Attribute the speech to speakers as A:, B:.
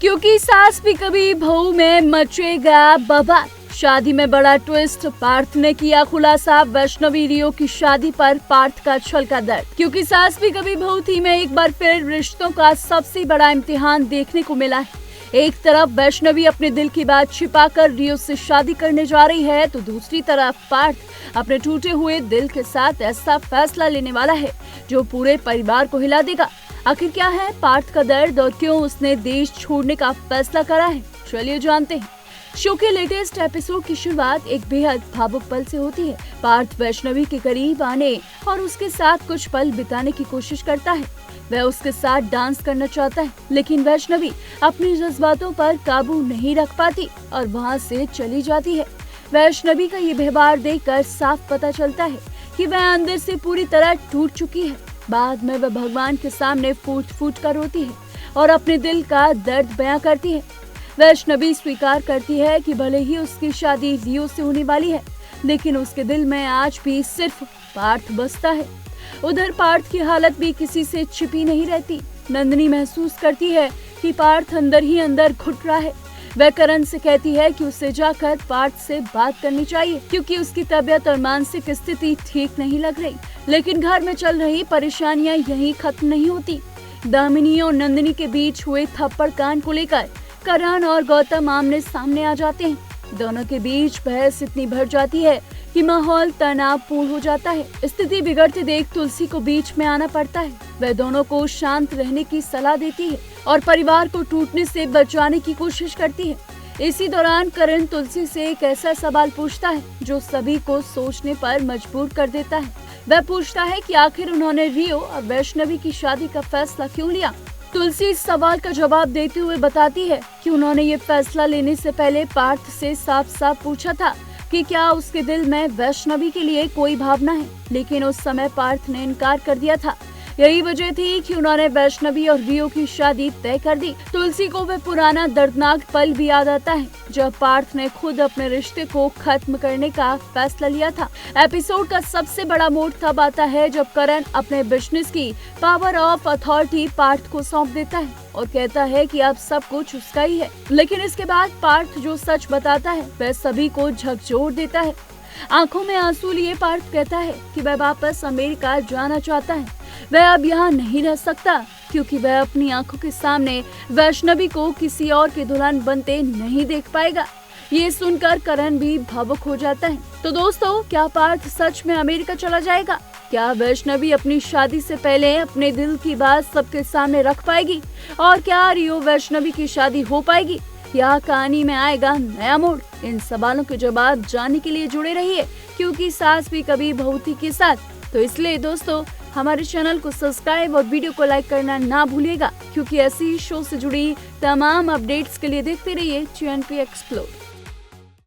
A: क्योंकि सास भी कभी बहू में मचेगा बवाल। शादी में बड़ा ट्विस्ट, पार्थ ने किया खुलासा। वैष्णवी रियो की शादी पर पार्थ का छलका दर्द। क्योंकि सास भी कभी बहू थी में एक बार फिर रिश्तों का सबसे बड़ा इम्तिहान देखने को मिला है। एक तरफ वैष्णवी अपने दिल की बात छिपाकर रियो से शादी करने जा रही है, तो दूसरी तरफ पार्थ अपने टूटे हुए दिल के साथ ऐसा फैसला लेने वाला है जो पूरे परिवार को हिला देगा। आखिर क्या है पार्थ का दर्द और क्यों उसने देश छोड़ने का फैसला करा है, चलिए जानते हैं। शो के लेटेस्ट एपिसोड की शुरुआत एक बेहद भावुक पल से होती है। पार्थ वैष्णवी के करीब आने और उसके साथ कुछ पल बिताने की कोशिश करता है। वह उसके साथ डांस करना चाहता है, लेकिन वैष्णवी अपने जज्बातों पर काबू नहीं रख पाती और वहां से चली जाती है। वैष्णवी का ये व्यवहार देखकर साफ पता चलता है कि वह अंदर से पूरी तरह टूट चुकी है। बाद में वह भगवान के सामने फूट फूट कर रोती है और अपने दिल का दर्द बयां करती है। वैष्णवी स्वीकार करती है कि भले ही उसकी शादी रियो से होने वाली है, लेकिन उसके दिल में आज भी सिर्फ पार्थ बसता है। उधर पार्थ की हालत भी किसी से छिपी नहीं रहती। नंदिनी महसूस करती है कि पार्थ अंदर ही अंदर घुट रहा है। वह करण से कहती है कि उसे जाकर पार्थ से बात करनी चाहिए, क्योंकि उसकी तबीयत और मानसिक स्थिति ठीक नहीं लग रही। लेकिन घर में चल रही परेशानियां यहीं खत्म नहीं होती। दामिनी और नंदिनी के बीच हुए थप्पड़ कांड को लेकर करण और गौतम आमने सामने आ जाते हैं। दोनों के बीच बहस इतनी बढ़ जाती है कि माहौल तनावपूर्ण हो जाता है। स्थिति बिगड़ते देख तुलसी को बीच में आना पड़ता है। वह दोनों को शांत रहने की सलाह देती है और परिवार को टूटने से बचाने की कोशिश करती है। इसी दौरान करण तुलसी से एक ऐसा सवाल पूछता है जो सभी को सोचने पर मजबूर कर देता है। वह पूछता है कि आखिर उन्होंने रियो और वैष्णवी की शादी का फैसला क्यों लिया। तुलसी इस सवाल का जवाब देते हुए बताती है कि उन्होंने ये फैसला लेने से पहले पार्थ से साफ साफ पूछा था कि क्या उसके दिल में वैष्णवी के लिए कोई भावना है, लेकिन उस समय पार्थ ने इनकार कर दिया था। यही वजह थी कि उन्होंने वैष्णवी और रियो की शादी तय कर दी। तुलसी को वह पुराना दर्दनाक पल भी याद आता है जब पार्थ ने खुद अपने रिश्ते को खत्म करने का फैसला लिया था। एपिसोड का सबसे बड़ा मोड़ तब आता है जब करण अपने बिजनेस की पावर ऑफ अथॉरिटी पार्थ को सौंप देता है और कहता है कि अब सब कुछ उसका ही है। लेकिन इसके बाद पार्थ जो सच बताता है वह सभी को झकझोर देता है। आंखों में आंसू लिए पार्थ कहता है कि वह वापस अमेरिका जाना चाहता है। वह अब यहाँ नहीं रह सकता, क्योंकि वह अपनी आंखों के सामने वैष्णवी को किसी और की दुल्हन बनते नहीं देख पाएगा। ये सुनकर करण भी भावुक हो जाता है। तो दोस्तों, क्या पार्थ सच में अमेरिका चला जाएगा? क्या वैष्णवी अपनी शादी से पहले अपने दिल की बात सबके सामने रख पाएगी? और क्या रियो वैष्णवी की शादी हो पाएगी या कहानी में आएगा नया मोड़? इन सवालों के जवाब जानने के लिए जुड़े रहिए, क्योंकि सास भी कभी बहू थी के साथ। तो इसलिए दोस्तों, हमारे चैनल को सब्सक्राइब और वीडियो को लाइक करना ना भूलिएगा, क्योंकि ऐसी ही शो से जुड़ी तमाम अपडेट्स के लिए देखते रहिए TNP एक्सप्लोर।